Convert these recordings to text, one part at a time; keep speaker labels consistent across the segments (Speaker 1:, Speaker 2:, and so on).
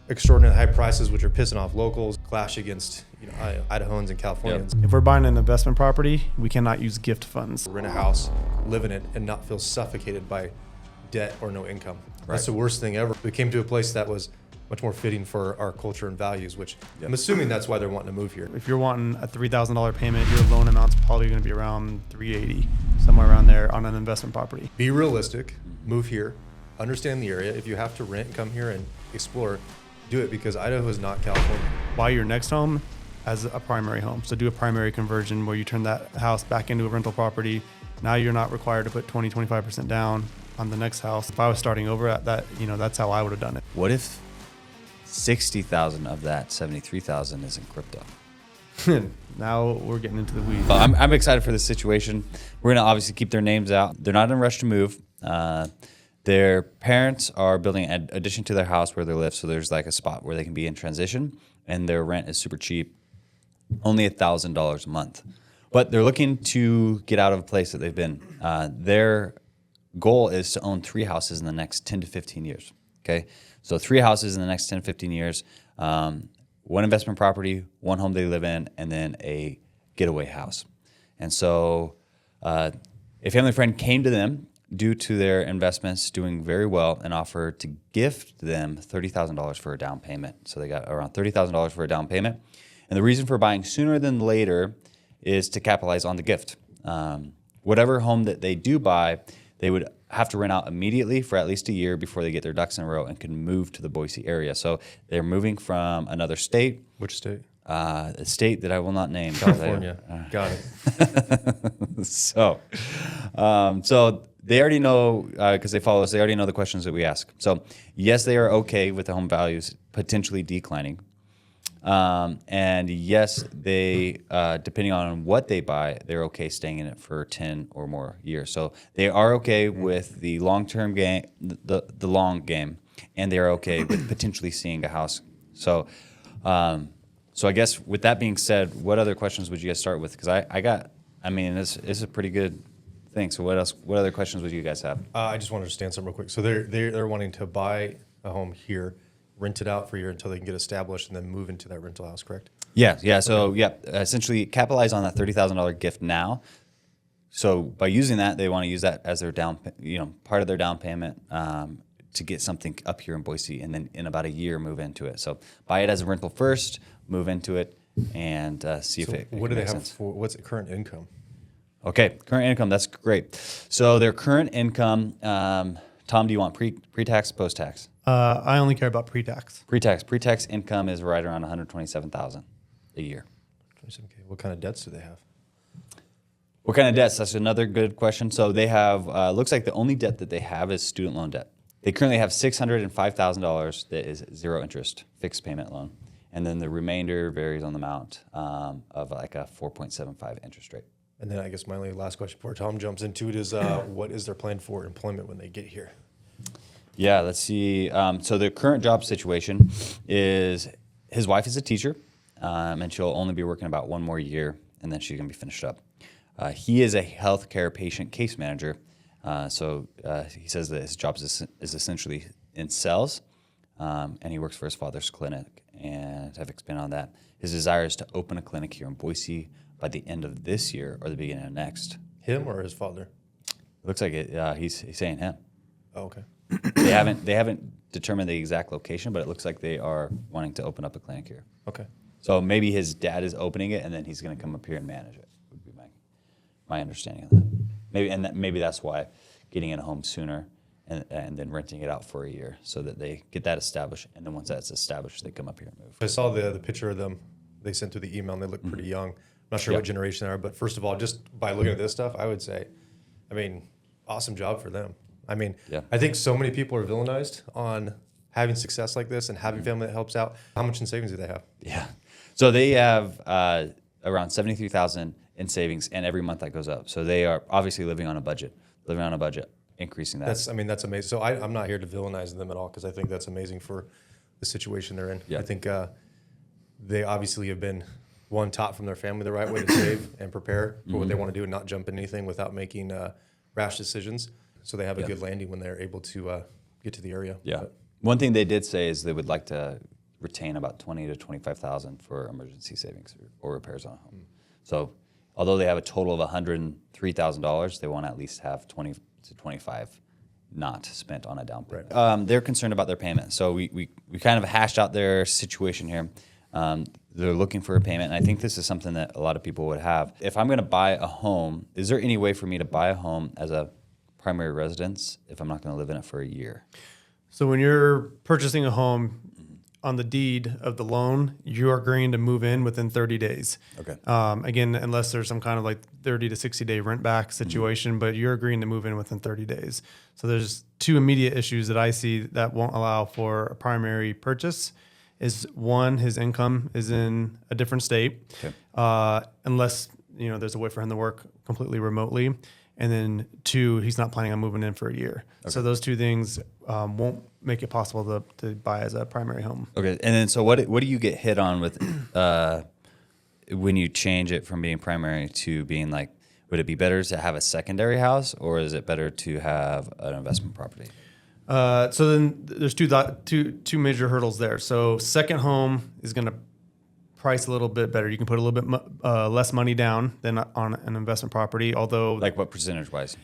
Speaker 1: extraordinarily high prices, which are pissing off locals, clash against Idahoans and Californians.
Speaker 2: If we're buying an investment property, we cannot use gift funds.
Speaker 1: Rent a house, live in it, and not feel suffocated by debt or no income.
Speaker 3: Right.
Speaker 1: That's the worst thing ever. We came to a place that was much more fitting for our culture and values, which I'm assuming that's why they're wanting to move here.
Speaker 2: If you're wanting a $3,000 payment, your loan amount's probably going to be around $380, somewhere around there on an investment property.
Speaker 1: Be realistic, move here, understand the area. If you have to rent, come here and explore, do it, because Idaho is not California.
Speaker 2: Buy your next home as a primary home. So do a primary conversion where you turn that house back into a rental property. Now you're not required to put 20-25% down on the next house. If I was starting over at that, that's how I would have done it.
Speaker 3: What if 60,000 of that 73,000 is in crypto?
Speaker 2: Now we're getting into the weeds.
Speaker 3: Well, I'm excited for this situation. We're going to obviously keep their names out. They're not in a rush to move. Their parents are building an addition to their house where they live, so there's like a spot where they can be in transition, and their rent is super cheap, only $1,000 a month. But they're looking to get out of a place that they've been. Their goal is to own 3 houses in the next 10 to 15 years. Okay, so 3 houses in the next 10 to 15 years, 1 investment property, 1 home they live in, and then a getaway house. And so a family friend came to them due to their investments doing very well and offered to gift them $30,000 for a down payment. So they got around $30,000 for a down payment. And the reason for buying sooner than later is to capitalize on the gift. Whatever home that they do buy, they would have to rent out immediately for at least a year before they get their ducks in a row and can move to the Boise area. So they're moving from another state.
Speaker 1: Which state?
Speaker 3: A state that I will not name.
Speaker 1: California. Got it.
Speaker 3: So they already know, because they follow us, they already know the questions that we ask. So yes, they are okay with the home values potentially declining. And yes, they, depending on what they buy, they're okay staying in it for 10 or more years. So they are okay with the long-term game, the long game, and they're okay with potentially seeing a house. So, so I guess with that being said, what other questions would you guys start with? Because this is a pretty good thing. So what other questions would you guys have?
Speaker 1: I just want to understand something real quick. So they're wanting to buy a home here, rent it out for a year until they can get established, and then move into that rental house, correct?
Speaker 3: Yeah. So essentially capitalize on that $30,000 gift now. So by using that, they want to use that as their part of their down payment to get something up here in Boise, and then in about a year move into it. So buy it as a rental first, move into it, and see if it.
Speaker 1: What do they have
Speaker 3: sense.
Speaker 1: for? What's the current income?
Speaker 3: Okay, current income. That's great. So their current income. Tom, do you want pre-tax, post-tax?
Speaker 2: I only care about pre-tax.
Speaker 3: Pre-tax income is right around $127,000 a year.
Speaker 1: $27K. What kind of debts do they have?
Speaker 3: What kind of debts? That's another good question. So they have, looks like the only debt that they have is student loan debt. They currently have $605,000 that is 0 interest, fixed payment loan. And then the remainder varies on the amount of like a 4.75 interest rate.
Speaker 1: And then I guess my last question before Tom jumps into it is, what is their plan for employment when they get here?
Speaker 3: Yeah, let's see. So their current job situation is his wife is a teacher, and she'll only be working about 1 more year, and then she's going to be finished up. He is a healthcare patient case manager. So he says that his job is essentially in sales, and he works for his father's clinic. And I've expanded on that. His desire is to open a clinic here in Boise by the end of this year or the beginning of next.
Speaker 1: Him or his father?
Speaker 3: It looks like it. He's saying him.
Speaker 1: Oh, okay.
Speaker 3: They haven't determined the exact location, but it looks like they are wanting to open up a clinic here.
Speaker 1: Okay.
Speaker 3: So maybe his dad is opening it, and then he's going to come up here and manage it. Would be my understanding of that. Maybe that's why getting in a home sooner and then renting it out for a year so that they get that established, and then once that's established, they come up here and move.
Speaker 1: I saw the picture of them they sent through the email, and they look pretty young. I'm not sure what generation they are, but first of all, just by looking at this stuff, I would say, awesome job for them. I think so many people are villainized on having success like this and having family that helps out. How much in savings do they have?
Speaker 3: Yeah. So they have around $73,000 in savings, and every month that goes up. So they are obviously living on a budget, increasing that.
Speaker 1: That's amazing. So I'm not here to villainize them at all, because I think that's amazing for the situation they're in.
Speaker 3: Yeah.
Speaker 1: I think they obviously have been taught from their family the right way to save and prepare for what they want to do and not jump in anything without making rash decisions. So they have a good landing when they're able to get to the area.
Speaker 3: Yeah. One thing they did say is they would like to retain about 20 to 25,000 for emergency savings or repairs on a home. So although they have a total of $103,000, they want to at least have 20 to 25 not spent on a down payment. Right. They're concerned about their payment. So we kind of hashed out their situation here. They're looking for a payment, and I think this is something that a lot of people would have. If I'm going to buy a home, is there any way for me to buy a home as a primary residence if I'm not going to live in it for a year?
Speaker 2: So when you're purchasing a home, on the deed of the loan, you are agreeing to move in within 30 days.
Speaker 3: Okay.
Speaker 2: Again, unless there's some kind of like 30 to 60 day rent back situation, but you're agreeing to move in within 30 days. So there's two immediate issues that I see that won't allow for a primary purchase. Is one, his income is in a different state, unless there's a way for him to work completely remotely. And then two, he's not planning on moving in for a year. Okay. So those two things won't make it possible to buy as a primary home.
Speaker 3: Okay. And then so what do you get hit on with when you change it from being primary to being like, would it be better to have a secondary house or is it better to have an investment property?
Speaker 2: So then there's two major hurdles there. So second home is going to price a little bit better. You can put a little bit less money down than on an investment property, although...
Speaker 3: Like what percentage-wise?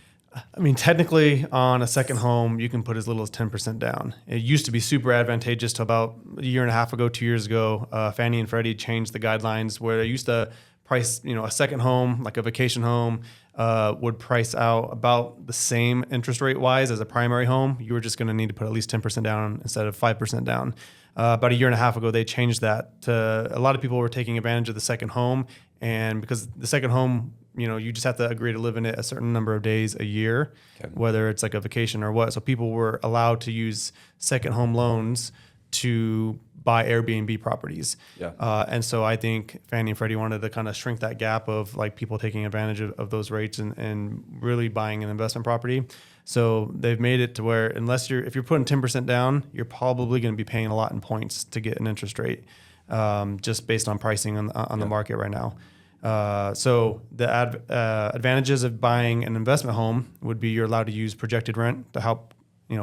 Speaker 2: I mean, technically on a second home, you can put as little as 10% down. It used to be super advantageous to about a year and a half ago, 2 years ago. Fannie and Freddie changed the guidelines where they used to price, a second home, like a vacation home, would price out about the same interest rate wise as a primary home. You were just going to need to put at least 10% down instead of 5% down. About a year and a half ago, they changed that to a lot of people were taking advantage of the second home. And because the second home, you just have to agree to live in it a certain number of days a year, whether it's like a vacation or what. So people were allowed to use second home loans to buy Airbnb properties. Yeah. And so I think Fannie and Freddie wanted to kind of shrink that gap of like people taking advantage of those rates and really buying an investment property. So they've made it to where if you're putting 10% down, you're probably going to be paying a lot in points to get an interest rate, just based on pricing on the market right now. So the advantages of buying an investment home would be you're allowed to use projected rent to help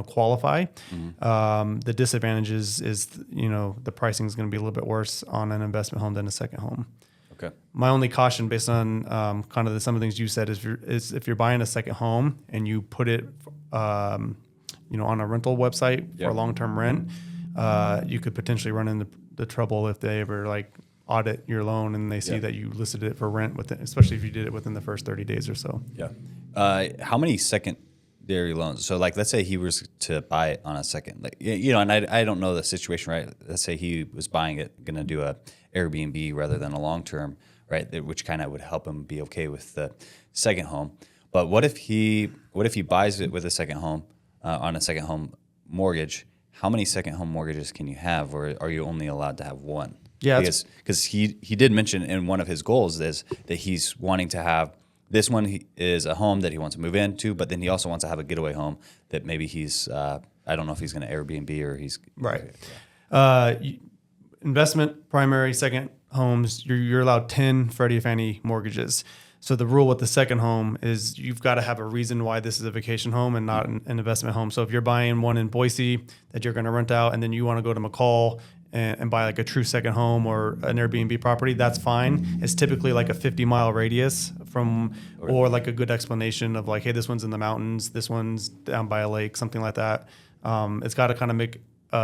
Speaker 2: qualify. Mm-hmm. The disadvantages is the pricing is going to be a little bit worse on an investment home than a second home. Okay. My only caution, based on kind of some of the things you said, is if you're buying a second home and you put it, on a rental website for long-term rent, you could potentially run into the trouble if they ever like audit your loan and they see that you listed it for rent especially if you did it within the first 30 days or so.
Speaker 3: Yeah. How many secondary loans? So like, let's say he was to buy it on a second, and I don't know the situation, right? Let's say he was buying it, going to do a Airbnb rather than a long-term, right? Which kind of would help him be okay with the second home. But what if he buys it with a second home, on a second home mortgage? How many second home mortgages can you have, or are you only allowed to have one? Yeah, because he did mention in one of his goals is that he's wanting to have this one is a home that he wants to move into, but then he also wants to have a getaway home that maybe he's I don't know if he's going to Airbnb or he's
Speaker 2: right. Investment, primary, second homes, you're allowed 10 Freddie Fannie mortgages. So the rule with the second home is you've got to have a reason why this is a vacation home and not an investment home. So if you're buying one in Boise that you're going to rent out and then you want to go to McCall and buy like a true second home or an Airbnb property, that's fine. It's typically like a 50-mile radius or like a good explanation of like, hey, this one's in the mountains, this one's down by a lake, something like that. It's got to kind of make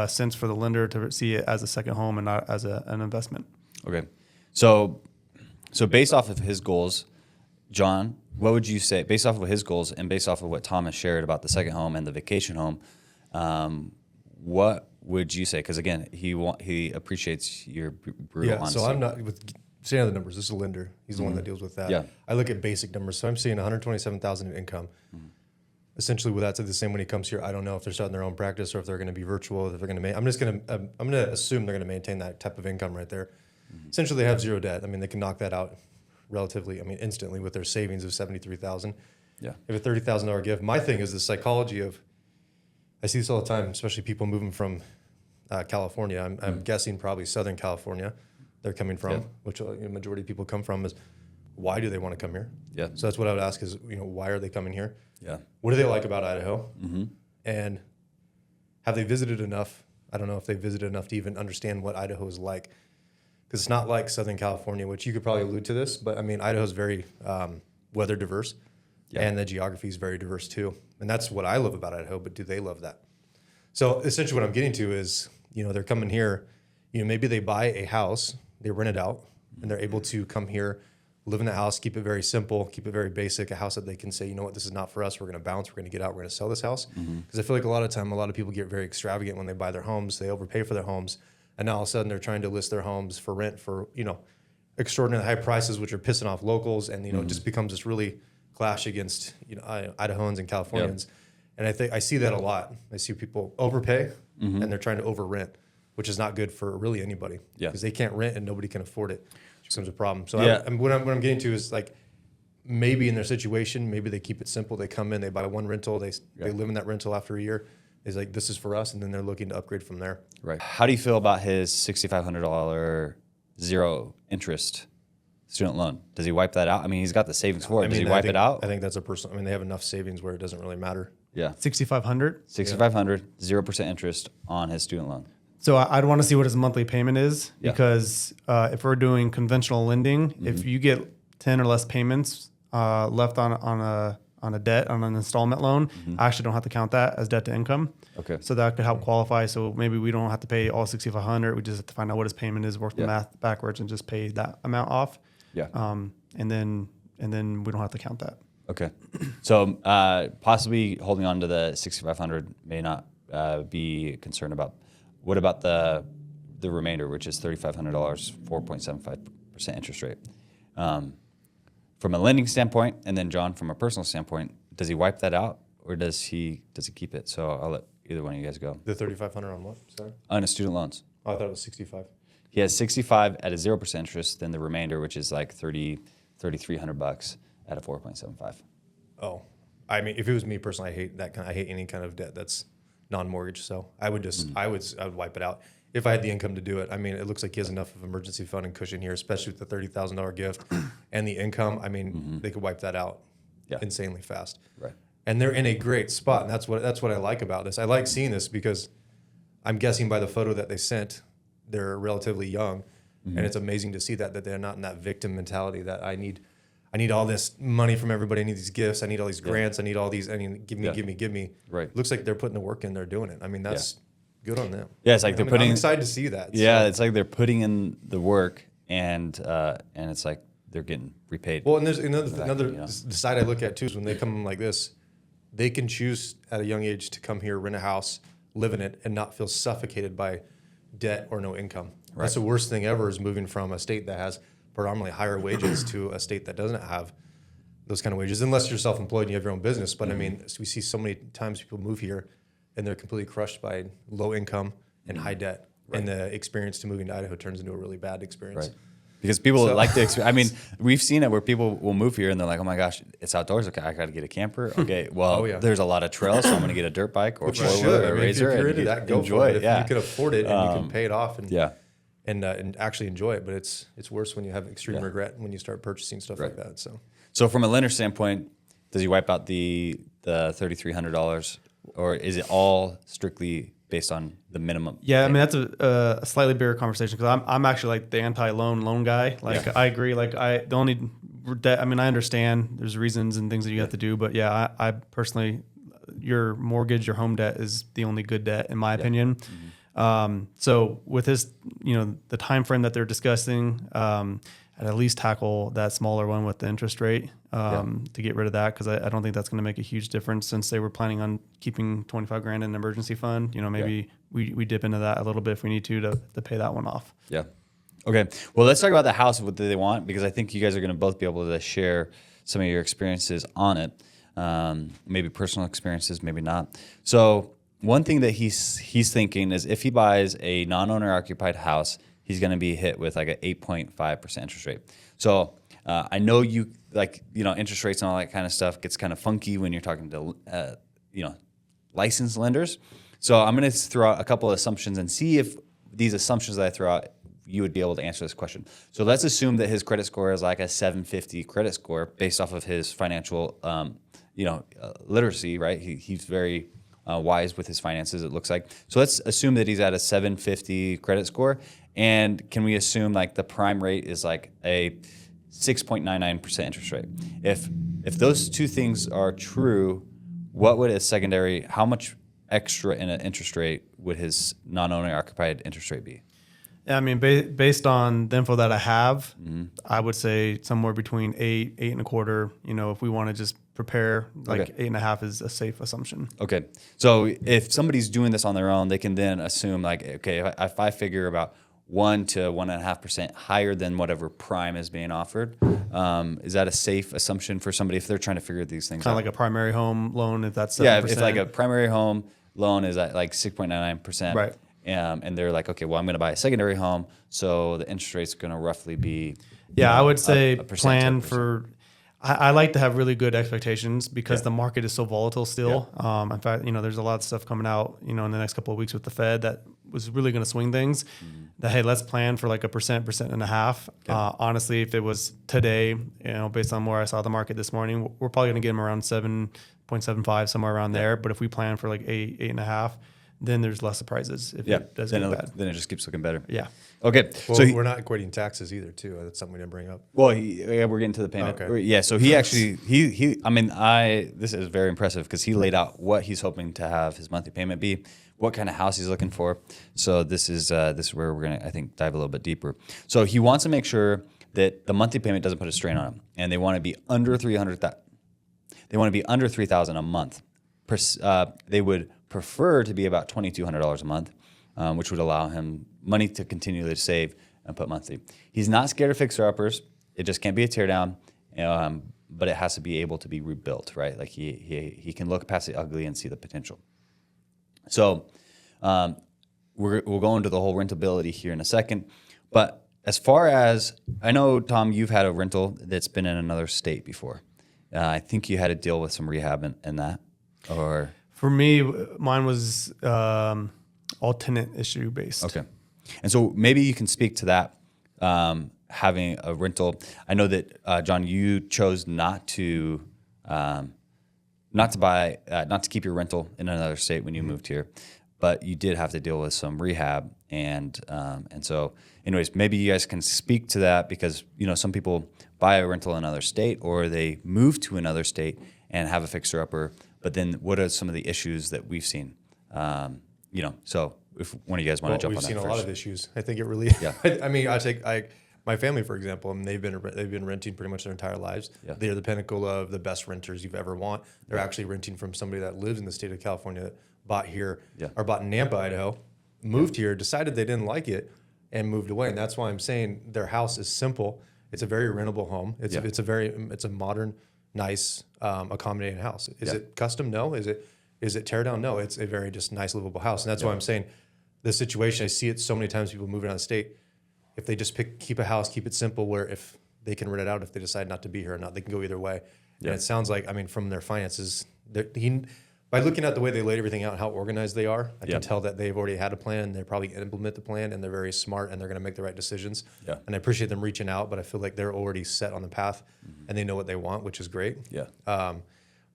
Speaker 2: sense for the lender to see it as a second home and not as an investment.
Speaker 3: Okay. So based off of his goals, John, what would you say, based off of his goals and based off of what Thomas shared about the second home and the vacation home, what would you say? Because again, he appreciates your brutal honesty.
Speaker 1: So I'm not saying the numbers. This is a lender. He's the one that deals with that. Yeah. I look at basic numbers. So I'm seeing 127,000 in income. Mm-hmm. Essentially, that's the same when he comes here. I don't know if they're starting their own practice or if they're going to be virtual. If they're going to I'm going to assume they're going to maintain that type of income right there. Mm-hmm. Essentially, they have zero debt. I mean, they can knock that out relatively. I mean, instantly with their savings of $73,000. Yeah. If a $30,000 gift. My thing is the psychology of. I see this all the time, especially people moving from California. I'm guessing probably Southern California. They're coming from, which majority of people come from. Is why do they want to come here? Yeah. So that's what I would ask is, why are they coming here? Yeah. What do they like about Idaho? Mm-hmm. And have they visited enough I don't know if they visited enough to even understand what Idaho is like. Because it's not like Southern California, which you could probably allude to this, but I mean, Idaho is very weather diverse, and the geography is very diverse too. And that's what I love about Idaho, but do they love that? So essentially what I'm getting to is, they're coming here, maybe they buy a house, they rent it out, and they're able to come here, live in the house, keep it very simple, keep it very basic, a house that they can say, you know what, this is not for us, we're going to bounce, we're going to get out, we're going to sell this house. Because I feel like a lot of people get very extravagant when they buy their homes, they overpay for their homes, and now all of a sudden they're trying to list their homes for rent for, extraordinarily high prices, which are pissing off locals, and, it just becomes this really clash against, Idahoans and Californians. And I see that a lot. I see people overpay and they're trying to over rent, which is not good for really anybody. Because they can't rent and nobody can afford it. It becomes a problem. So what I'm getting to is like, maybe in their situation, maybe they keep it simple. They come in, they buy one rental, they live in that rental after a year. It's like, this is for us, and then they're looking to upgrade from there.
Speaker 3: Right. How do you feel about his $6,500 zero interest student loan? Does he wipe that out? I mean, he's got the savings for it. Does he wipe it out?
Speaker 1: I think that's a personal. I mean, they have enough savings where it doesn't really matter.
Speaker 3: Yeah.
Speaker 2: 6,500.
Speaker 3: 6,500, 0% interest on his student loan.
Speaker 2: So I'd want to see what his monthly payment is, because if we're doing conventional lending, if you get 10 or less payments left on a debt, on an installment loan, I actually don't have to count that as debt to income.
Speaker 3: Okay.
Speaker 2: So that could help qualify. So maybe we don't have to pay all 6,500. We just have to find out what his payment is, work the math backwards, and just pay that amount off.
Speaker 3: Yeah.
Speaker 2: And then we don't have to count that.
Speaker 3: Okay. So possibly holding on to the 6,500 may not be concerned about. What about the remainder, which is $3,500, 4.75% interest rate? From a lending standpoint, and then John, from a personal standpoint, does he wipe that out, or does he keep it? So I'll let either one of you guys go.
Speaker 1: The 3,500 on what? Sorry.
Speaker 3: On his student loans.
Speaker 1: Oh, I thought it was 65.
Speaker 3: He has 65 at a 0% interest, then the remainder, which is like $3,300 at a 4.75.
Speaker 1: Oh, I mean, if it was me personally, I hate any kind of debt that's non-mortgage. So I would I would wipe it out if I had the income to do it. I mean, it looks like he has enough of emergency fund and cushion here, especially with the $30,000 gift and the income. I mean, they could wipe that out insanely fast.
Speaker 3: Right.
Speaker 1: And they're in a great spot, and that's what I like about this. I like seeing this because I'm guessing by the photo that they sent, they're relatively young, and it's amazing to see that they're not in that victim mentality that I need all this money from everybody. I need these gifts. I need all these grants. I need all these. I mean, give me. Right. Looks like they're putting the work in. They're doing it. I mean, that's good on them.
Speaker 3: Yeah, it's like they're putting.
Speaker 1: I'm excited to see that.
Speaker 3: Yeah, so. It's like they're putting in the work, and it's like they're getting repaid.
Speaker 1: Well, and there's another side I look at too is when they come like this, they can choose at a young age to come here, rent a house, live in it, and not feel suffocated by debt or no income. Right. That's the worst thing ever, is moving from a state that has predominantly higher wages to a state that doesn't have those kind of wages, unless you're self-employed and you have your own business. But I mean, we see so many times people move here and they're completely crushed by low income and high debt. Right. And the experience to moving to Idaho turns into a really bad experience.
Speaker 3: Right. Because people like to, I mean, we've seen it where people will move here and they're like, oh my gosh, it's outdoors. Okay, I got to get a camper. Okay, well, there's a lot of trails, so I'm going to get a dirt bike or four-wheeler or a Razor.
Speaker 1: If you're into that, go
Speaker 3: enjoy
Speaker 1: for it. If you can afford it and you can pay it off and actually enjoy it. But it's worse when you have extreme regret when you start purchasing stuff like that. So
Speaker 3: from a lender standpoint, does he wipe out the $3,300, or is it all strictly based on the minimum?
Speaker 2: Yeah, I mean, that's a slightly bigger conversation, because I'm actually like the anti-loan guy. Like I agree. Like the only debt, I mean, I understand there's reasons and things that you have to do, but I personally, your mortgage, your home debt is the only good debt in my opinion. So with this, the time frame that they're discussing, I'd at least tackle that smaller one with the interest rate to get rid of that, because I don't think that's going to make a huge difference, since they were planning on keeping $25,000 in an emergency fund. Maybe we dip into that a little bit if we need to pay that one off. Yeah.
Speaker 3: Okay. Well, let's talk about the house. What do they want? Because I think you guys are going to both be able to share some of your experiences on it. Maybe personal experiences, maybe not. So one thing that he's thinking is, if he buys a non-owner occupied house, he's going to be hit with like an 8.5% interest rate. So I know interest rates and all that kind of stuff gets kind of funky when you're talking to, licensed lenders. So I'm going to throw out a couple of assumptions and see if these assumptions that I throw out, you would be able to answer this question. So let's assume that his credit score is like a 750 credit score based off of his financial, literacy, right? He's very wise with his finances, it looks like. So let's assume that he's at a 750 credit score. And can we assume like the prime rate is like a 6.99% interest rate? If those two things are true, what would a secondary, how much extra in an interest rate would his non-owner occupied interest rate be?
Speaker 2: Yeah, I mean, based on the info that I have, I would say somewhere between 8.25. If we want to just prepare, like 8.5 is a safe assumption.
Speaker 3: Okay. So if somebody's doing this on their own, they can then assume like, okay, if I figure about 1 to 1.5% higher than whatever prime is being offered, is that a safe assumption for somebody if they're trying to figure these things out?
Speaker 2: Kind of like a primary home loan, if that's 7%.
Speaker 3: Yeah, if like a primary home loan is at like 6.99%.
Speaker 2: Right.
Speaker 3: And they're like, okay, well, I'm going to buy a secondary home, so the interest rate's going to roughly be.
Speaker 2: Yeah, I would say
Speaker 3: a
Speaker 2: plan for. I like to have really good expectations because the market is so volatile still.
Speaker 3: Yeah.
Speaker 2: In fact, there's a lot of stuff coming out, in the next couple of weeks with the Fed that was really going to swing things. That hey, let's plan for like a 1.5%. Honestly, if it was today, based on where I saw the market this morning, we're probably going to get them around 7.75, somewhere around there. But if we plan for like 8.5. Then there's less surprises if it does get bad.
Speaker 3: Then it just keeps looking better.
Speaker 2: Yeah.
Speaker 3: Okay.
Speaker 1: Well,
Speaker 3: so
Speaker 1: we're not equating taxes either, too. That's something we didn't bring up.
Speaker 3: Well, we're getting to the payment.
Speaker 1: Okay.
Speaker 3: Yeah. So he actually this is very impressive because he laid out what he's hoping to have his monthly payment be, what kind of house he's looking for. So this is where we're gonna, I think, dive a little bit deeper. So he wants to make sure that the monthly payment doesn't put a strain on him, and they want to be under $300,000. They want to be under $3,000 a month. They would prefer to be about $2,200 a month, which would allow him money to continually save and put monthly. He's not scared of fixer-uppers. It just can't be a teardown, but it has to be able to be rebuilt, right? Like he can look past the ugly and see the potential. So we'll go into the whole rentability here in a second. But as far as, I know, Tom, you've had a rental that's been in another state before. I think you had to deal with some rehab in that, or...
Speaker 2: For me, mine was all tenant issue based.
Speaker 3: Okay. And so maybe you can speak to that, having a rental. I know that, John, you chose not to keep your rental in another state when you moved here, but you did have to deal with some rehab. And so anyways, maybe you guys can speak to that because, some people buy a rental in another state or they move to another state and have a fixer-upper. But then what are some of the issues that we've seen? So if one of you guys want to jump on that first.
Speaker 1: We've seen a lot of issues. I think it really, I mean, my family, for example, and they've been renting pretty much their entire lives. Yeah. They're the pinnacle of the best renters you've ever want. They're actually renting from somebody that lives in the state of California that bought here or bought in Nampa, Idaho, moved here, decided they didn't like it and moved away. And that's why I'm saying their house is simple. It's a very rentable home. It's a modern, nice, accommodating house. Is it custom? No. Is it tear down? No. It's a very just nice, livable house. And that's why I'm saying this situation, I see it so many times, people moving out of state. If they just keep a house, keep it simple, where if they can rent it out, if they decide not to be here or not, they can go either way. Yeah. And it sounds like, from their finances, by looking at the way they laid everything out and how organized they are, I can tell that they've already had a plan. They probably implement the plan, and they're very smart, and they're going to make the right decisions. Yeah. And I appreciate them reaching out, but I feel like they're already set on the path, and they know what they want, which is great. Yeah.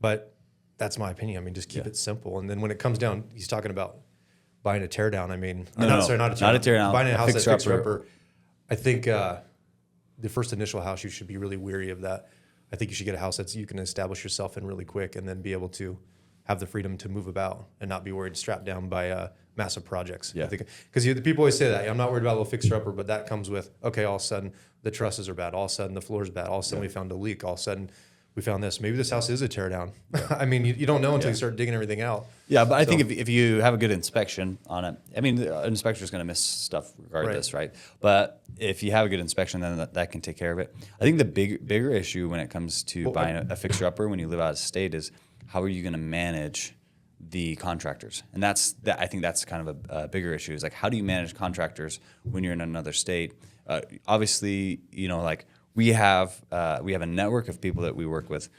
Speaker 1: But that's my opinion. Just keep it simple. And then when it comes down, he's talking about buying a teardown. Not a teardown. Buying a house that's fixer-upper. I think the first initial house, you should be really weary of that. I think you should get a house that you can establish yourself in really quick, and then be able to have the freedom to move about and not be worried, strapped down by massive projects. Yeah. Because the people always say that. I'm not worried about a little fixer-upper, but that comes with, okay, all of a sudden the trusses are bad. All of a sudden the floor's bad. All of a sudden we found a leak. All of a sudden we found this. Maybe this house is a tear down. Yeah. You don't know until you start digging everything out.
Speaker 3: Yeah, but I think if you have a good inspection on it, an inspector is going to miss stuff regardless, right? But if you have a good inspection, then that can take care of it. I think the bigger issue when it comes to buying a fixer-upper when you live out of state is how are you going to manage the contractors? And I think that's kind of a bigger issue is like, how do you manage contractors when you're in another state? Obviously, we have a network of people that we work with,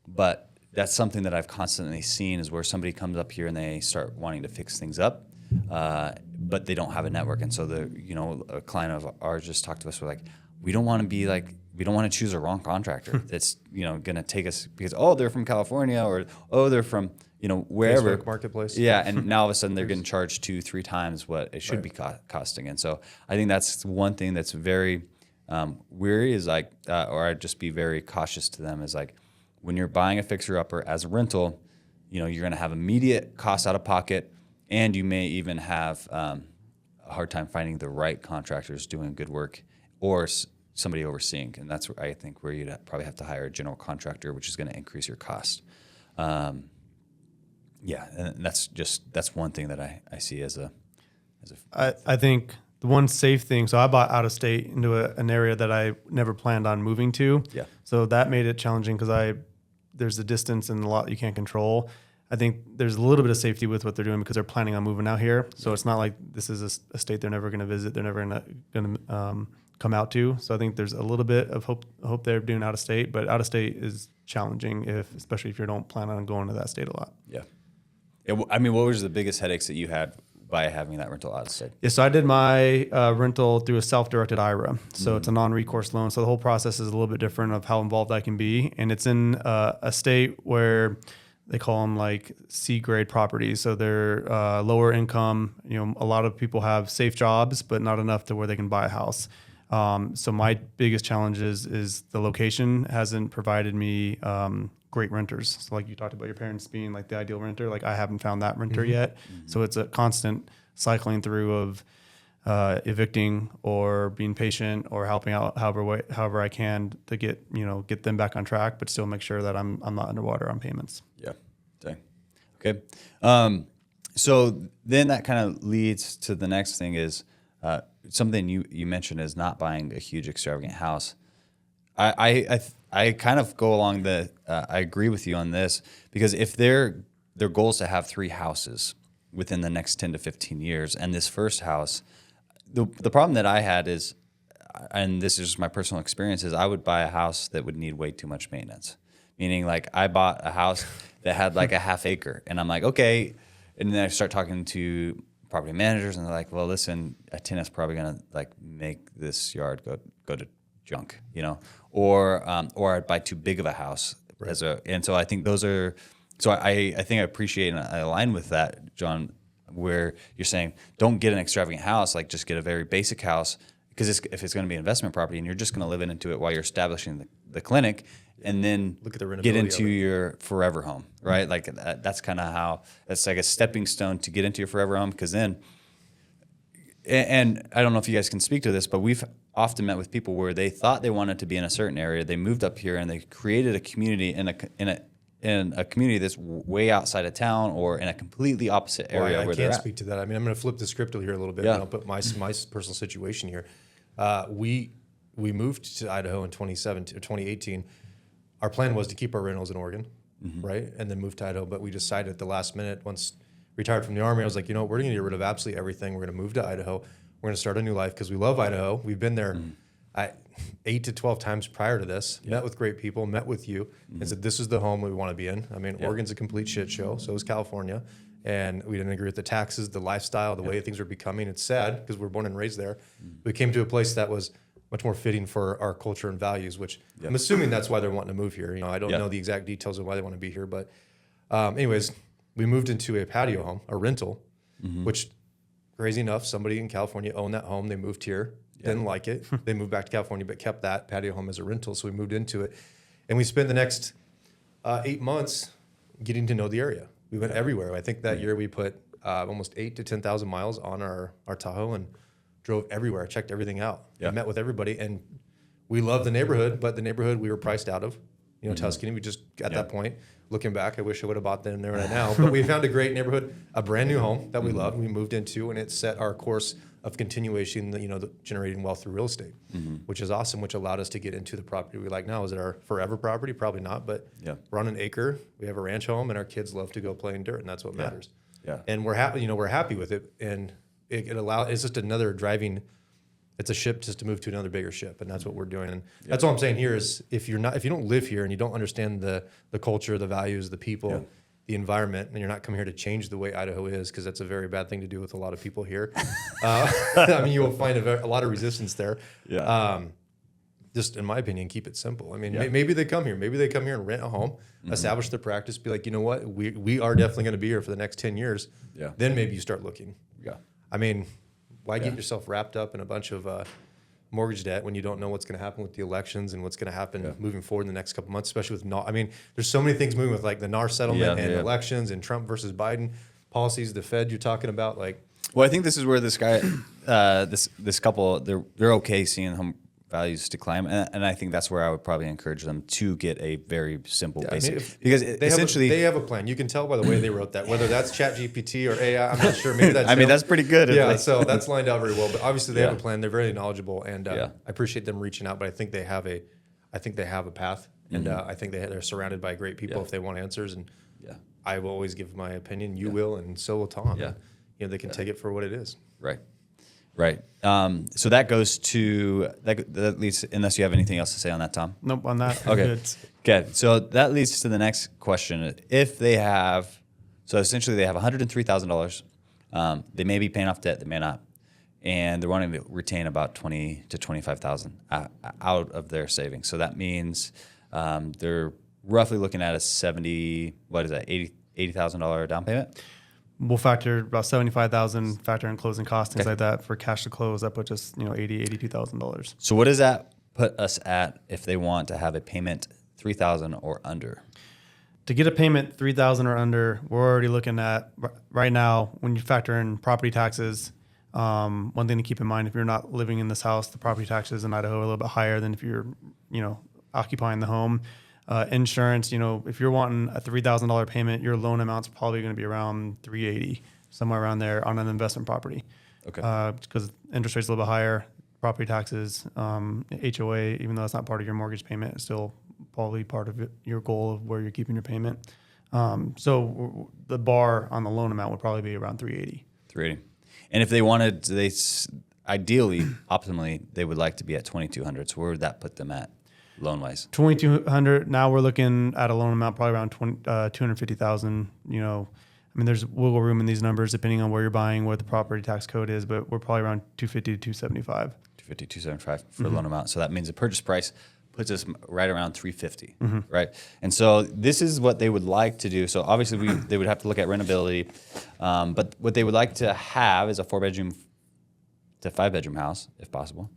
Speaker 3: but that's something that I've constantly seen is where somebody comes up here and they start wanting to fix things up, but they don't have a network. And so a client of ours just talked to us. We're like, we don't want to choose a wrong contractor that's going to take us because they're from California or they're from wherever.
Speaker 1: Facebook Marketplace.
Speaker 3: Yeah, and now all of a sudden they're getting charged 2-3 times what it should be costing. And so I think that's one thing that's very weary is like, or I'd just be very cautious to them is like, when you're buying a fixer-upper as a rental, you're going to have immediate costs out of pocket, and you may even have a hard time finding the right contractors doing good work or somebody overseeing. And that's where I think where you'd probably have to hire a general contractor, which is going to increase your cost. And that's one thing that I see as a.
Speaker 2: I think the one safe thing. So I bought out of state into an area that I never planned on moving to.
Speaker 3: Yeah.
Speaker 2: So that made it challenging because there's a distance and a lot you can't control. I think there's a little bit of safety with what they're doing because they're planning on moving out here. So it's not like this is a state they're never going to visit. They're never going to come out to. So I think there's a little bit of hope they're doing out of state, but out of state is challenging especially if you don't plan on going to that state a lot.
Speaker 3: Yeah. I mean, what was the biggest headaches that you had by having that rental out of state?
Speaker 2: Yeah, so I did my rental through a self-directed IRA. So it's a non-recourse loan. So the whole process is a little bit different of how involved I can be. And it's in a state where they call them like C-grade properties. So they're lower income. A lot of people have safe jobs, but not enough to where they can buy a house. So my biggest challenge is the location hasn't provided me great renters. So like you talked about your parents being like the ideal renter, like I haven't found that renter yet. So it's a constant cycling through of evicting or being patient or helping out however I can to get them back on track, but still make sure that I'm not underwater on payments.
Speaker 3: Yeah. Dang. Okay. So then that kind of leads to the next thing is something you mentioned is not buying a huge extravagant house. I kind of go along I agree with you on this because if their goal is to have 3 houses within the next 10 to 15 years, and this first house, the problem that I had is, and this is just my personal experience, is I would buy a house that would need way too much maintenance. Meaning like I bought a house that had like a half acre and I'm like, okay. And then I start talking to property managers and they're like, well, listen, a tenant's probably going to like make this yard go to junk, or I'd buy too big of a house and so I think those are, so I think I appreciate and I align with that, John, where you're saying don't get an extravagant house, like just get a very basic house because if it's going to be an investment property and you're just going to live into it while you're establishing the clinic and then
Speaker 1: look at the
Speaker 3: get into your forever home, right? Like that's kind of how, it's like a stepping stone to get into your forever home because then, and I don't know if you guys can speak to this, but we've often met with people where they thought they wanted to be in a certain area. They moved up here and they created a community in a community that's way outside of town or in a completely opposite area.
Speaker 1: I can't speak to that. I mean, I'm going to flip the script here a little bit.
Speaker 3: Yeah.
Speaker 1: And I'll put my personal situation here. We moved to Idaho in 2018. Our plan was to keep our rentals in Oregon, right, and then move to Idaho. But we decided at the last minute, once retired from the Army, I was like, we're going to get rid of absolutely everything. We're going to move to Idaho. We're going to start a new life because we love Idaho. We've been there 8 to 12 times prior to this, met with great people, met with you, and said, this is the home we want to be in. I mean, Oregon's a complete shit show. So is California. And we didn't agree with the taxes, the lifestyle, the way things are becoming. It's sad because we're born and raised there. We came to a place that was much more fitting for our culture and values, which I'm assuming that's why they're wanting to move here. I don't know the exact details of why they want to be here. But anyways, we moved into a patio home, a rental, which crazy enough, somebody in California owned that home. They moved here, didn't like it. They moved back to California, but kept that patio home as a rental. So we moved into it. And we spent the next 8 months getting to know the area. We went everywhere. I think that year we put almost 8 to 10,000 miles on our Tahoe and drove everywhere, checked everything out. I met with everybody. And we loved the neighborhood, but the neighborhood we were priced out of, Tuscany. We just, at that point, looking back, I wish I would have bought them there right now. But we found a great neighborhood, a brand new home that we loved. We moved into, and it set our course of continuation, generating wealth through real estate, which is awesome, which allowed us to get into the property we like now. Is it our forever property? Probably not, but we're on an acre. We have a ranch home, and our kids love to go play in dirt, and that's what matters. Yeah. And we're happy, we're happy with it, and it's just another driving. It's a ship just to move to another bigger ship, and that's what we're doing. And that's all I'm saying here is if you don't live here and you don't understand the culture, the values, the people, the environment, and you're not coming here to change the way Idaho is, because that's a very bad thing to do with a lot of people here. I mean, you will find a lot of resistance there. just in my opinion, keep it simple. I mean, maybe they come here. Maybe they come here and rent a home, establish their practice, be like, you know what, we are definitely going to be here for the next 10 years.
Speaker 3: Yeah.
Speaker 1: Then maybe you start looking.
Speaker 3: Yeah.
Speaker 1: I mean, why get yourself wrapped up in a bunch of mortgage debt when you don't know what's going to happen with the elections and what's going to happen moving forward in the next couple months, especially with I mean, there's so many things moving with like the NAR settlement and elections and Trump versus Biden policies, the Fed you're talking about, like.
Speaker 3: Well, I think this is where this guy, this couple, they're okay seeing home values decline, and I think that's where I would probably encourage them to get a very simple basic, because
Speaker 1: they have a plan. You can tell by the way they wrote that, whether that's ChatGPT or AI. I'm not sure. Maybe that's.
Speaker 3: I mean, that's pretty good.
Speaker 1: Yeah, so that's lined out very well. But obviously, they have a plan. They're very knowledgeable, and I appreciate them reaching out. But I think they have a path, and I think they're surrounded by great people if they want answers. And I will always give my opinion. You will, and so will Tom.
Speaker 3: Yeah.
Speaker 1: And, they can take it for what it is.
Speaker 3: Right. Right. So that goes to that leads. Unless you have anything else to say on that, Tom.
Speaker 2: Nope, on that.
Speaker 3: Okay.
Speaker 2: Good.
Speaker 3: Okay. So that leads to the next question. If they have, so essentially they have $103,000. They may be paying off debt. They may not, and they're wanting to retain about $20,000 to $25,000 out of their savings. So that means they're roughly looking at a $80,000 down payment.
Speaker 2: We'll factor about $75,000, factor in closing costs, things like that. For cash to close, that puts us, $82,000.
Speaker 3: So what does that put us at if they want to have a payment $3,000 or under?
Speaker 2: To get a payment $3,000 or under, we're already looking at right now. When you factor in property taxes, one thing to keep in mind: if you're not living in this house, the property taxes in Idaho are a little bit higher than if you're, occupying the home. Insurance, if you're wanting a $3,000 payment, your loan amount's probably going to be around $380, somewhere around there on an investment property.
Speaker 3: Okay.
Speaker 2: Because interest rates a little bit higher, property taxes, HOA, even though that's not part of your mortgage payment, it's still probably part of your goal of where you're keeping your payment. So the bar on the loan amount would probably be around $380.
Speaker 3: $380. And if they wanted, ideally, optimally, they would like to be at $2,200. So where would that put them at? Loan wise,
Speaker 2: $2,200. Now we're looking at a loan amount probably around $250,000. There's wiggle room in these numbers depending on where you're buying, what the property tax code is, but we're probably around $250,000 to $275,000.
Speaker 3: $250,000, $275,000 for a loan amount. So that means the purchase price puts us right around $350,000, right? And so this is what they would like to do. So obviously they would have to look at rentability, but what they would like to have is a 4-bedroom to 5-bedroom house, if possible,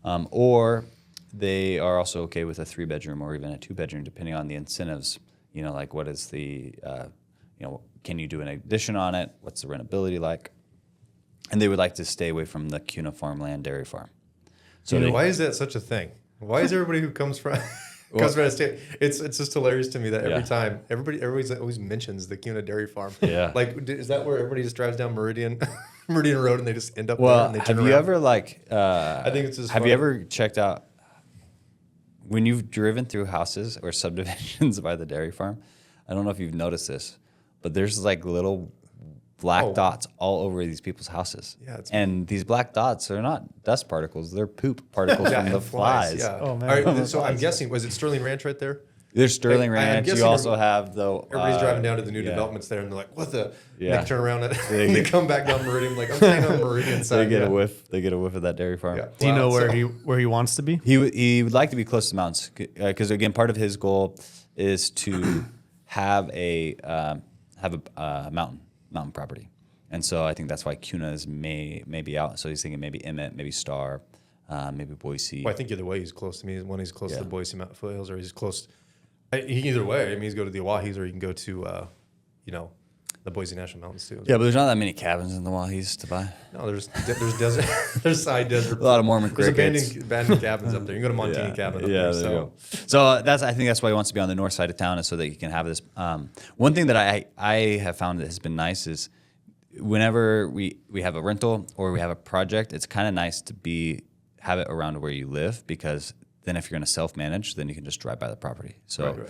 Speaker 3: or they are also okay with a 3-bedroom or even a 2-bedroom, depending on the incentives. Like what is the, can you do an addition on it? What's the rentability like? And they would like to stay away from the CUNA farmland dairy farm. So
Speaker 1: why is that such a thing? Why is everybody who comes from out of state? It's just hilarious to me that every time everybody always mentions the CUNA dairy farm.
Speaker 3: Yeah.
Speaker 1: Like, is that where everybody just drives down Meridian Road and they just end up there and they turn around?
Speaker 3: Have you ever
Speaker 1: I think it's just.
Speaker 3: Have you ever checked out when you've driven through houses or subdivisions by the dairy farm? I don't know if you've noticed this, but there's like little black dots all over these people's houses. Yeah, and these black dots are not dust particles; they're poop particles from the flies.
Speaker 1: Yeah.
Speaker 2: Oh man!
Speaker 1: All right, so I'm guessing, was it Sterling Ranch right there?
Speaker 3: There's Sterling Ranch. You also have
Speaker 1: everybody's driving down to the new developments there, and they're like, "What the?" Yeah. They turn around and they come back down Meridian. Like, I'm staying on Meridian side.
Speaker 3: They get a whiff. They get a whiff of that dairy farm.
Speaker 2: Yeah. Do you know where he wants to be?
Speaker 3: He would like to be close to mountains because again, part of his goal is to have a mountain property, and so I think that's why CUNA is may be out. So he's thinking maybe Emmett, maybe Star, maybe Boise.
Speaker 1: Well, I think either way he's close to me. One he's close to the Boise Mountain foothills, or he's close. Either way, I mean, he's go to the Owahis, or he can go to, the Boise National Mountains too.
Speaker 3: Yeah, but there's not that many cabins in the Owahis to buy.
Speaker 1: No, there's desert, there's side desert.
Speaker 3: A lot of Mormon crickets.
Speaker 1: There's abandoned cabins up there. You can go to Montini cabin up there.
Speaker 3: There you go. So I think that's why he wants to be on the north side of town, is so that you can have this. One thing that I have found that has been nice is whenever we have a rental or we have a project, it's kind of nice to have it around where you live, because then if you're going to self-manage, then you can just drive by the property. So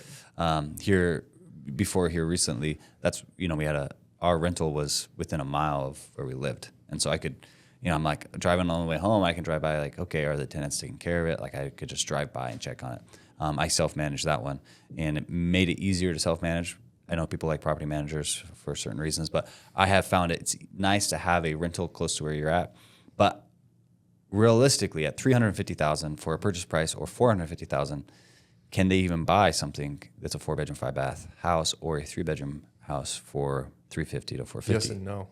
Speaker 3: here recently, that's, we had our rental was within a mile of where we lived. And so I could, I'm like driving on the way home, I can drive by like, okay, are the tenants taking care of it? Like I could just drive by and check on it. I self-managed that one, and it made it easier to self-manage. I know people like property managers for certain reasons, but I have found it's nice to have a rental close to where you're at. But realistically, at $350,000 for a purchase price or $450,000, can they even buy something that's a 4-bedroom, 5-bath house or a 3-bedroom house for $350,000 to $450,000?
Speaker 1: Yes and no.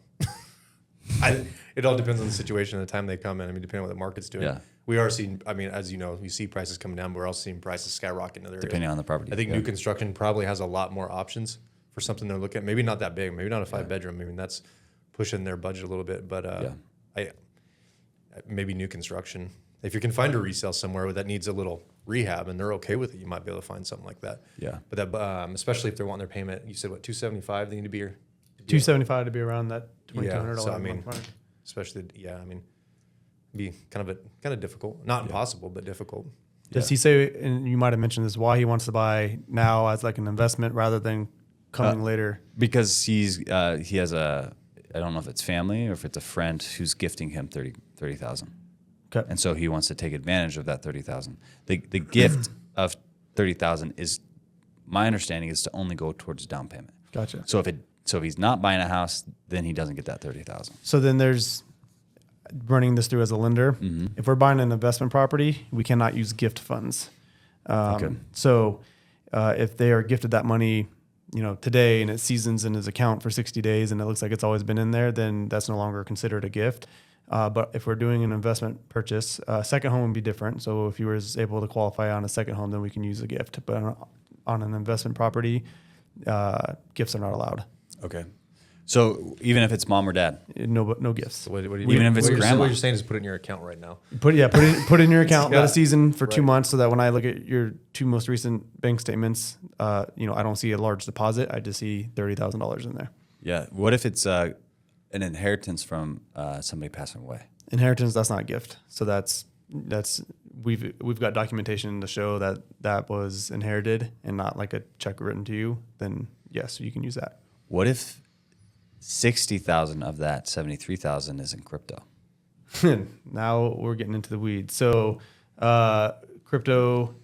Speaker 1: It all depends on the situation and the time they come in. I mean, depending on what the market's doing.
Speaker 3: Yeah.
Speaker 1: We are seeing, I mean, as you know, we see prices coming down, but we're also seeing prices skyrocket in other
Speaker 3: Depending
Speaker 1: areas.
Speaker 3: on the property.
Speaker 1: I think new construction probably has a lot more options for something they're looking at. Maybe not that big, maybe not a 5-bedroom. I mean, that's pushing their budget a little bit, but maybe new construction. If you can find a resale somewhere that needs a little rehab and they're okay with it, you might be able to find something like that.
Speaker 3: Yeah.
Speaker 1: But that, especially if they're wanting their payment, you said what, $275 they need to be here?
Speaker 2: $275 to be around that $2,200
Speaker 1: Yeah, so I
Speaker 2: a
Speaker 1: mean,
Speaker 2: month.
Speaker 1: especially, I mean, be kind of difficult, not impossible, but difficult.
Speaker 2: Does he say, and you might have mentioned this, why he wants to buy now as like an investment rather than coming later?
Speaker 3: Because he has a, I don't know if it's family or if it's a friend who's gifting him $30,000.
Speaker 2: Okay.
Speaker 3: And so he wants to take advantage of that $30,000. The gift of $30,000 is, my understanding, is to only go towards down payment.
Speaker 2: Gotcha.
Speaker 3: So if he's not buying a house, then he doesn't get that $30,000.
Speaker 2: So then there's running this through as a lender.
Speaker 3: Mm-hmm.
Speaker 2: If we're buying an investment property, we cannot use gift funds.
Speaker 3: Okay.
Speaker 2: So if they are gifted that money, today and it seasons in his account for 60 days and it looks like it's always been in there, then that's no longer considered a gift. But if we're doing an investment purchase, second home would be different. So if you were able to qualify on a second home, then we can use a gift. But on an investment property, gifts are not allowed.
Speaker 3: Okay. So even if it's mom or dad?
Speaker 2: No gifts.
Speaker 1: So what do you
Speaker 3: Even
Speaker 1: mean?
Speaker 3: if it's grandma?
Speaker 1: What you're saying is put it in your account right now.
Speaker 2: Put it in your account. Let it season for 2
Speaker 1: Right.
Speaker 2: months, so that when I look at your 2 most recent bank statements, I don't see a large deposit. I just see $30,000 in there.
Speaker 3: Yeah. What if it's an inheritance from somebody passing away?
Speaker 2: Inheritance, that's not a gift. So that's we've got documentation to show that was inherited and not like a check written to you. Then yes, you can use that.
Speaker 3: What if 60,000 of that 73,000 is in crypto?
Speaker 2: Now we're getting into the weeds. So crypto,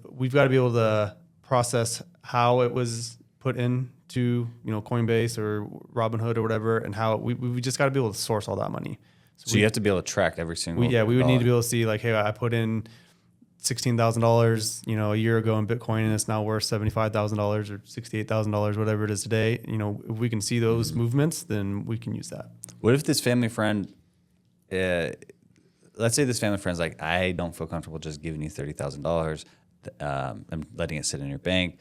Speaker 2: we've got to be able to process how it was put into Coinbase or Robinhood or whatever, and how we just got to be able to source all that money.
Speaker 3: So you have to be able to track every single.
Speaker 2: We would need to be able to see like, hey, I put in $16,000, a year ago in Bitcoin, and it's now worth $75,000 or $68,000, whatever it is today. If we can see those movements, then we can use that.
Speaker 3: What if this family friend, let's say this family friend's like, I don't feel comfortable just giving you $30,000 and letting it sit in your bank.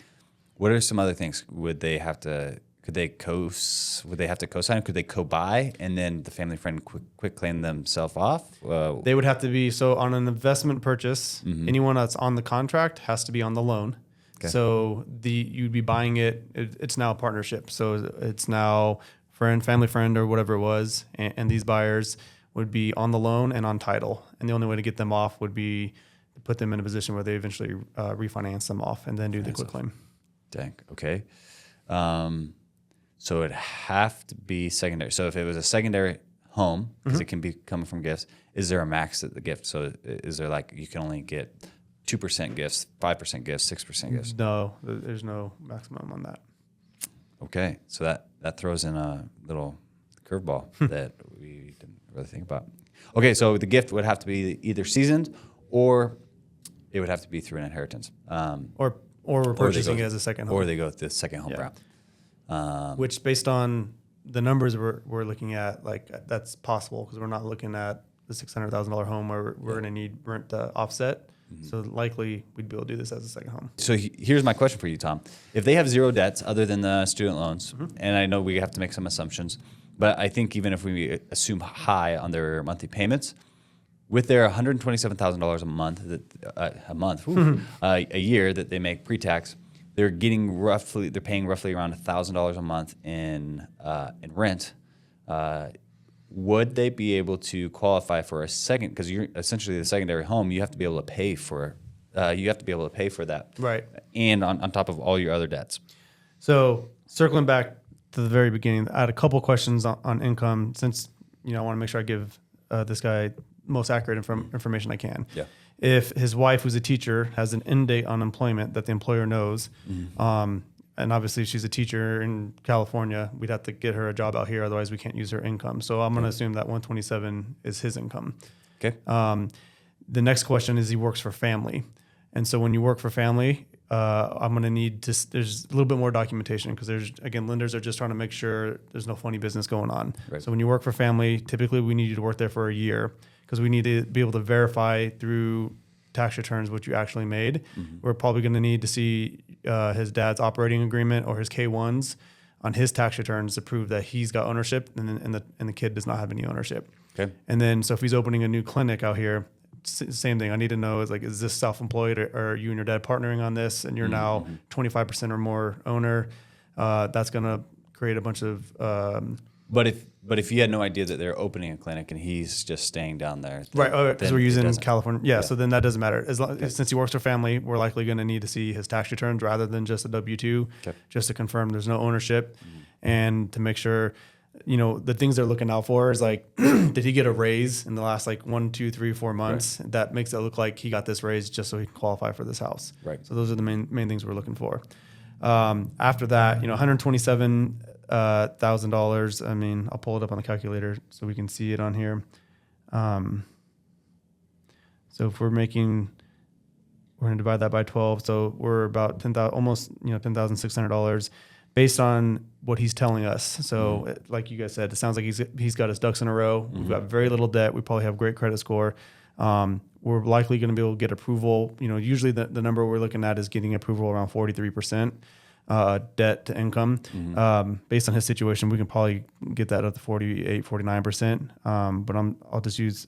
Speaker 3: What are some other things? Could they have to co-sign? Could they co-buy and then the family friend quick claim themselves off?
Speaker 2: They would have to be, so on an investment purchase, anyone that's on the contract has to be on the loan. Okay. So you'd be buying it's now a partnership. So it's now family friend or whatever it was, and these buyers would be on the loan and on title. And the only way to get them off would be to put them in a position where they eventually refinance them off and then do the quick claim.
Speaker 3: Dang. Okay. So it'd have to be secondary. So if it was a secondary home, because it can be coming from gifts, is there a max at the gift? So is there like you can only get 2% gifts, 5% gifts, 6% gifts?
Speaker 2: No, there's no maximum on that.
Speaker 3: Okay. So that throws in a little curveball that we didn't really think about. Okay. So the gift would have to be either seasoned or it would have to be through an inheritance.
Speaker 2: Or we're purchasing it as a second home.
Speaker 3: Or they go the second home route.
Speaker 2: Which, based on the numbers we're looking at, like that's possible because we're not looking at the $600,000 home where we're going to need rent to offset. So likely we'd be able to do this as a second home.
Speaker 3: So here's my question for you, Tom. If they have zero debts other than the student loans, and I know we have to make some assumptions, but I think even if we assume high on their monthly payments, with their $127,000 a year that they make pre-tax, they're paying roughly around $1,000 a month in rent. Would they be able to qualify for a second? Because you're essentially the secondary home. You have to be able to pay for. That,
Speaker 2: right?
Speaker 3: And on top of all your other debts.
Speaker 2: So circling back to the very beginning, I had a couple questions on income, since I want to make sure I give this guy most accurate information I can.
Speaker 3: Yeah.
Speaker 2: If his wife, who's a teacher, has an end date on employment that the employer knows, and obviously she's a teacher in California, we'd have to get her a job out here, otherwise we can't use her income. So I'm going to assume that 127 is his income.
Speaker 3: Okay.
Speaker 2: The next question is he works for family. And so when you work for family, I'm going to need to, there's a little bit more documentation because lenders are just trying to make sure there's no funny business going on.
Speaker 3: Right.
Speaker 2: So when you work for family, typically we need you to work there for a year because we need to be able to verify through tax returns what you actually made. We're probably going to need to see his dad's operating agreement or his K-1s on his tax returns to prove that he's got ownership and the kid does not have any ownership.
Speaker 3: Okay.
Speaker 2: And then, so if he's opening a new clinic out here, same thing. I need to know is this self-employed or are you and your dad partnering on this? And you're now 25% or more owner. That's going to create a bunch of.
Speaker 3: But if you had no idea that they're opening a clinic and he's just staying down there,
Speaker 2: Right? Because we're using California. Yeah,
Speaker 3: Yeah.
Speaker 2: so then that doesn't matter. Since he works for family, we're likely going to need to see his tax returns rather than just a W-2, just to confirm there's no ownership, and to make sure. The things they're looking out for is like, did he get a raise in the last 1, 2, 3, 4 months? Right. That makes it look like he got this raise just so he can qualify for this house.
Speaker 3: Right.
Speaker 2: So those are the main things we're looking for. After that, $127,000. I mean, I'll pull it up on the calculator so we can see it on here. So if we're going to divide that by 12. So we're about $10,600 based on what he's telling us. So like you guys said, it sounds like he's got his ducks in a row. We've got very little debt. We probably have great credit score. We're likely going to be able to get approval. Usually the number we're looking at is getting approval around 43% debt to income. Based on his situation, we can probably get that up to 48, 49%. But I'll just use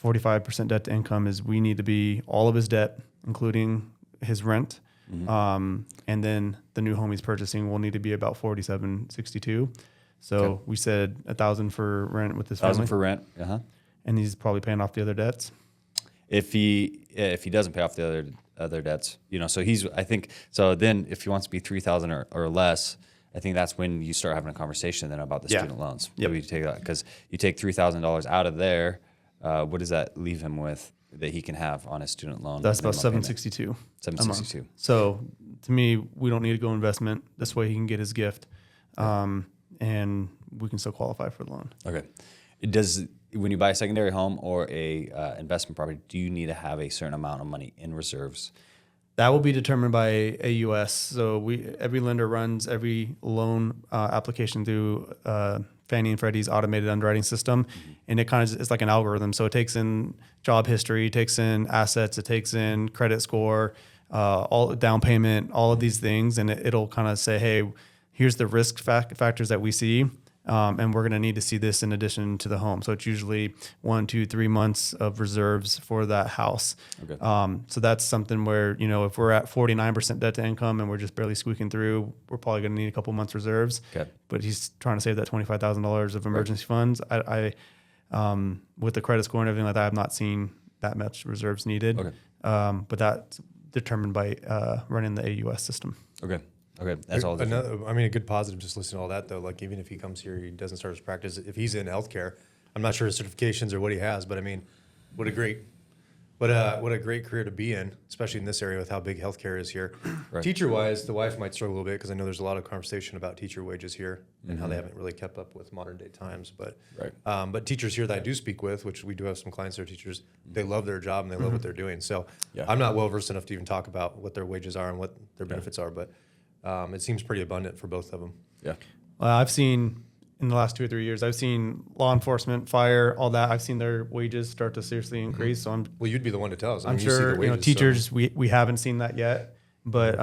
Speaker 2: 45% debt to income is we need to be all of his debt, including his rent. And then the new home he's purchasing will need to be about 47.62. So we said $1,000 for rent with this family.
Speaker 3: $1,000 for rent.
Speaker 2: And he's probably paying off the other debts.
Speaker 3: If he doesn't pay off the other debts, so I think then if he wants to be $3,000 or less, I think that's when you start having a conversation then about the student loans.
Speaker 2: Yep.
Speaker 3: You take that because you take $3,000 out of there. What does that leave him with that he can have on his student loan?
Speaker 2: That's about $762.
Speaker 3: $762.
Speaker 2: So to me, we don't need to go investment. This way he can get his gift, and we can still qualify for the loan.
Speaker 3: Okay. When you buy a secondary home or a investment property, do you need to have a certain amount of money in reserves?
Speaker 2: That will be determined by AUS. So every lender runs every loan application through Fannie and Freddie's automated underwriting system, and it kind of is like an algorithm. So it takes in job history, it takes in assets, it takes in credit score, all down payment, all of these things, and it'll kind of say, hey, here's the risk factors that we see. And we're going to need to see this in addition to the home. So it's usually 1, 2, 3 months of reserves for that house. Okay. So that's something where, if we're at 49% debt to income and we're just barely squeaking through, we're probably going to need a couple months reserves. Okay. But he's trying to save that $25,000 of emergency funds. I with the credit score and everything like that, I've not seen that much reserves needed. Okay. But that's determined by running the AUS system.
Speaker 3: Okay. Okay, that's all.
Speaker 1: A good positive just listening to all that though. Like even if he comes here, he doesn't start his practice. If he's in healthcare, I'm not sure his certifications or what he has, but what a great career to be in, especially in this area with how big healthcare is here. Right. Teacher wise, the wife might struggle a little bit because I know there's a lot of conversation about teacher wages here and how they haven't really kept up with modern day times. But but teachers here that I do speak with, which we do have some clients that are teachers, they love their job and they love what they're doing. So I'm not well versed enough to even talk about what their wages are and what their benefits are, but. It seems pretty abundant for both of them.
Speaker 3: Yeah.
Speaker 2: I've seen in the last 2 or 3 years, I've seen law enforcement, fire, all that. I've seen their wages start to seriously increase. So
Speaker 1: you'd be the one to tell us.
Speaker 2: I'm sure wages, teachers, so. we haven't seen that yet, but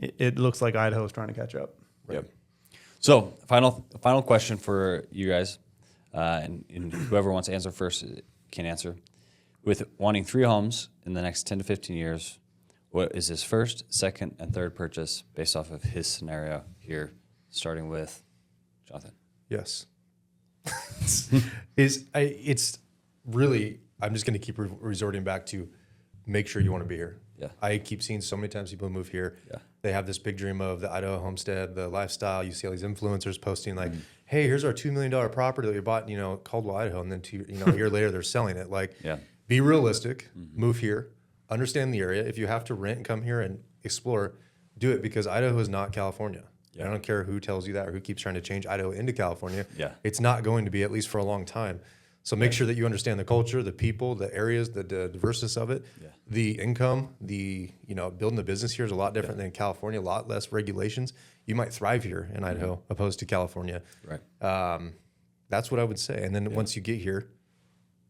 Speaker 2: it looks like Idaho is trying to catch up.
Speaker 3: Right. Yep. So final question for you guys, and whoever wants to answer first can answer. With wanting 3 homes in the next 10 to 15 years, what is his first, second, and third purchase based off of his scenario here, starting with Jonathan?
Speaker 1: Yes. It's really, I'm just going to keep resorting back to make sure you want to be here.
Speaker 3: Yeah.
Speaker 1: I keep seeing so many times people move here. Yeah. They have this big dream of the Idaho homestead, the lifestyle. You see all these influencers posting like, hey, here's our $2 million property that we bought in, Caldwell, Idaho. And then a year later, they're selling it. Like, be realistic, move here. Understand the area. If you have to rent and come here and explore, do it because Idaho is not California. Yeah. I don't care who tells you that or who keeps trying to change Idaho into California. Yeah. It's not going to be, at least for a long time. So make sure that you understand the culture, the people, the areas, the diverseness of it, the income, building the business here is a lot different than in California, a lot less regulations. You might thrive here in Idaho opposed to California.
Speaker 3: Right.
Speaker 1: That's what I would say. And then once you get here,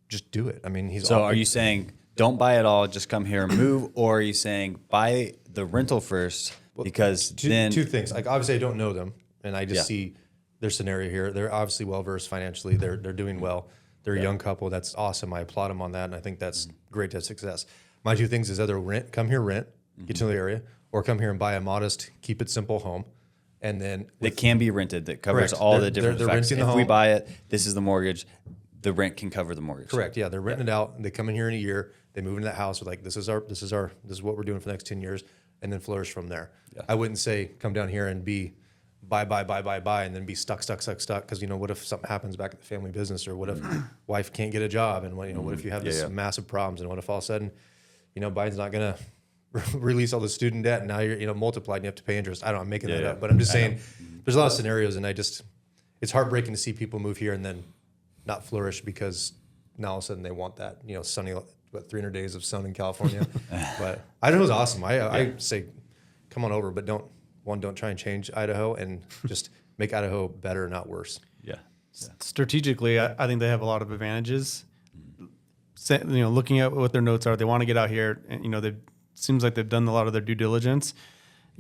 Speaker 1: just do it. I mean,
Speaker 3: are you saying don't buy it all, just come here and move? Or are you saying buy the rental first because
Speaker 1: two things. Like obviously I don't know them and I just see their scenario here. They're obviously well-versed financially. They're doing well. They're a young couple. That's awesome. I applaud them on that. And I think that's great to success. My two things is either come here, get to the area, or come here and buy a modest, keep it simple home. And then
Speaker 3: it can be rented. That covers all the different factors. If we buy it, this is the mortgage. The rent can cover the mortgage.
Speaker 1: Correct. Yeah, they're renting it out. They come in here in a year. They move into that house with like, this is what we're doing for the next 10 years, and then flourish from there. Yeah. I wouldn't say come down here and be buy, and then be stuck. Because what if something happens back at the family business, or what if wife can't get a job, and what if you have this massive problems, and what if all of a sudden, Biden's not gonna release all the student debt, and now you're multiplied and you have to pay interest. I'm making that up, but I'm just saying there's a lot of scenarios, and it's heartbreaking to see people move here and then not flourish because now all of a sudden they want that sunny 300 days of sun in California. But Idaho's awesome. I say come on over, but don't try and change Idaho, and just make Idaho better, not worse.
Speaker 3: Yeah.
Speaker 2: Strategically, I think they have a lot of advantages. Looking at what their notes are, they want to get out here, and they seems like they've done a lot of their due diligence.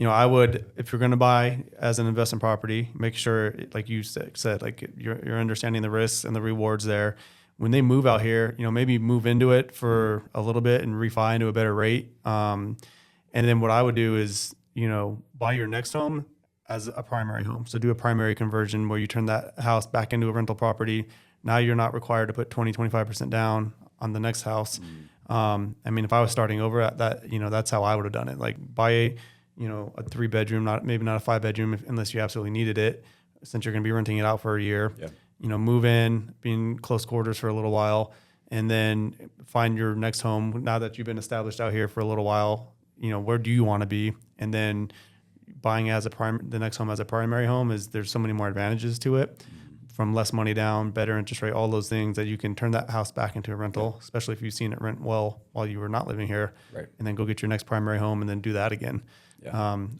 Speaker 2: I would, if you're going to buy as an investment property, make sure, like you said, like you're understanding the risks and the rewards there. When they move out here, maybe move into it for a little bit and refi into a better rate. And then what I would do is, buy your next home as a primary home. So do a primary conversion where you turn that house back into a rental property. Now you're not required to put 25% down on the next house. If I was starting over at that, that's how I would have done it. Like buy a 3-bedroom, maybe not a 5-bedroom unless you absolutely needed it, since you're going to be renting it out for a year. Move in, be in close quarters for a little while, and then find your next home. Now that you've been established out here for a little while, where do you want to be? And then buying the next home as a primary home there's so many more advantages to it, from less money down, better interest rate, all those things, that you can turn that house back into a rental, especially if you've seen it rent well while you were not living here, and then go get your next primary home and then do that again.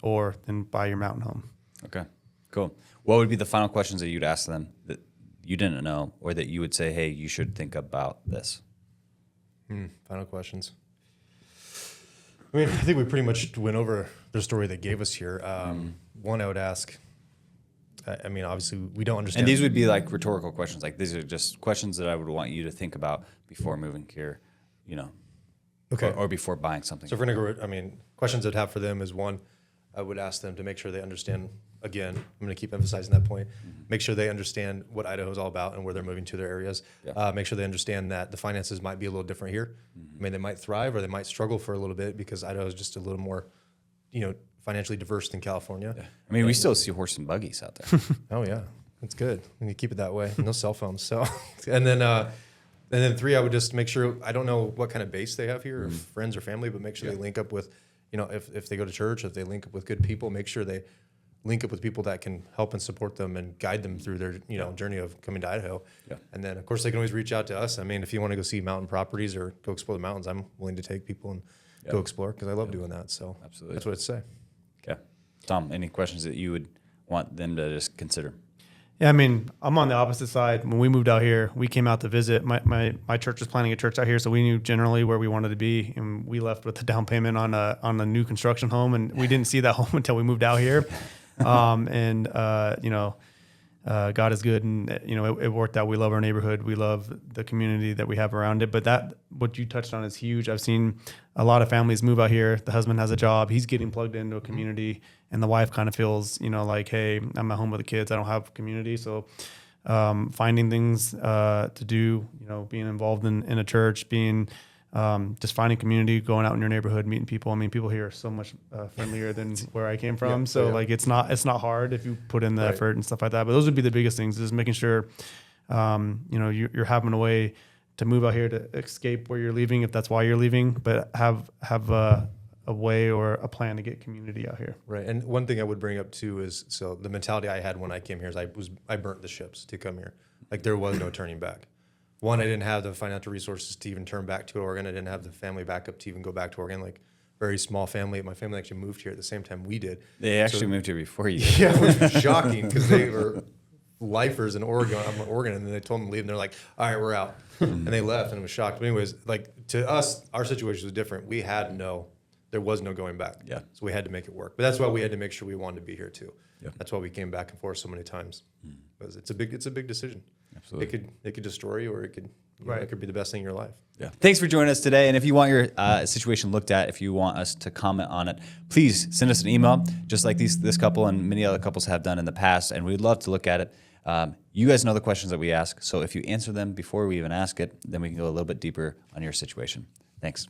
Speaker 2: Or then buy your mountain home.
Speaker 3: Okay, cool. What would be the final questions that you'd ask them that you didn't know, or that you would say, hey, you should think about this?
Speaker 1: Final questions. I think we pretty much went over the story they gave us here. One, I would ask, obviously we don't understand.
Speaker 3: And these would be like rhetorical questions. Like these are just questions that I would want you to think about before moving here,
Speaker 1: Okay.
Speaker 3: Or before buying something.
Speaker 1: So if we're going to go, questions I'd have for them is, one, I would ask them to make sure they understand, again, I'm going to keep emphasizing that point, make sure they understand what Idaho is all about and where they're moving to their areas. Make sure they understand that the finances might be a little different here. They might thrive or they might struggle for a little bit because Idaho is just a little more, financially diverse than California.
Speaker 3: We still see horse and buggies out there.
Speaker 1: Oh yeah, that's good. We need to keep it that way. No cell phones. So, and then 3, I would just make sure, I don't know what kind of base they have here, or friends or family, but make sure they link up with, if they go to church, if they link up with good people, make sure they link up with people that can help and support them and guide them through their, journey of coming to Idaho. And then of course they can always reach out to us. If you want to go see mountain properties or go explore the mountains, I'm willing to take people and go explore, because I love doing that. So
Speaker 3: absolutely,
Speaker 1: that's what I'd say.
Speaker 3: Okay. Tom, any questions that you would want them to just consider?
Speaker 2: Yeah, I'm on the opposite side. When we moved out here, we came out to visit. My church was planning a church out here, so we knew generally where we wanted to be, and we left with the down payment on a new construction home, and we didn't see that home until we moved out here. God is good, and it worked out. We love our neighborhood. We love the community that we have around it. But what you touched on is huge. I've seen a lot of families move out here. The husband has a job. He's getting plugged into a community, and the wife kind of feels, like, hey, I'm at home with the kids. I don't have a community. So finding things to do, being involved in a church, being just finding community, going out in your neighborhood, meeting people. People here are so much friendlier than where I came from. It's not hard if you put in the effort and stuff like that. But those would be the biggest things, is making sure, you're having a way to move out here to escape where you're leaving, if that's why you're leaving, but have a way or a plan to get community out here.
Speaker 1: Right. And one thing I would bring up too is, so the mentality I had when I came here is I burnt the ships to come here. Like there was no turning back. one, I didn't have the financial resources to even turn back to Oregon. I didn't have the family backup to even go back to Oregon. Like, very small family. My family actually moved here at the same time we did.
Speaker 3: They actually moved here before you did.
Speaker 1: Yeah, which was shocking because they were lifers in Oregon. I'm in Oregon, and then they told them to leave, and they're like, "All right, we're out," and they left, and it was shocked. But anyways, like to us, our situation was different. There was no going back.
Speaker 3: Yeah.
Speaker 1: So we had to make it work. But that's why we had to make sure we wanted to be here too.
Speaker 3: Yeah.
Speaker 1: That's why we came back and forth so many times. Because it's a big decision.
Speaker 3: Absolutely.
Speaker 1: It could destroy you, or it could it could be the best thing in your life.
Speaker 3: Yeah. Thanks for joining us today. And if you want your situation looked at, if you want us to comment on it, please send us an email, just like this couple and many other couples have done in the past. And we'd love to look at it. You guys know the questions that we ask. So if you answer them before we even ask it, then we can go a little bit deeper on your situation. Thanks.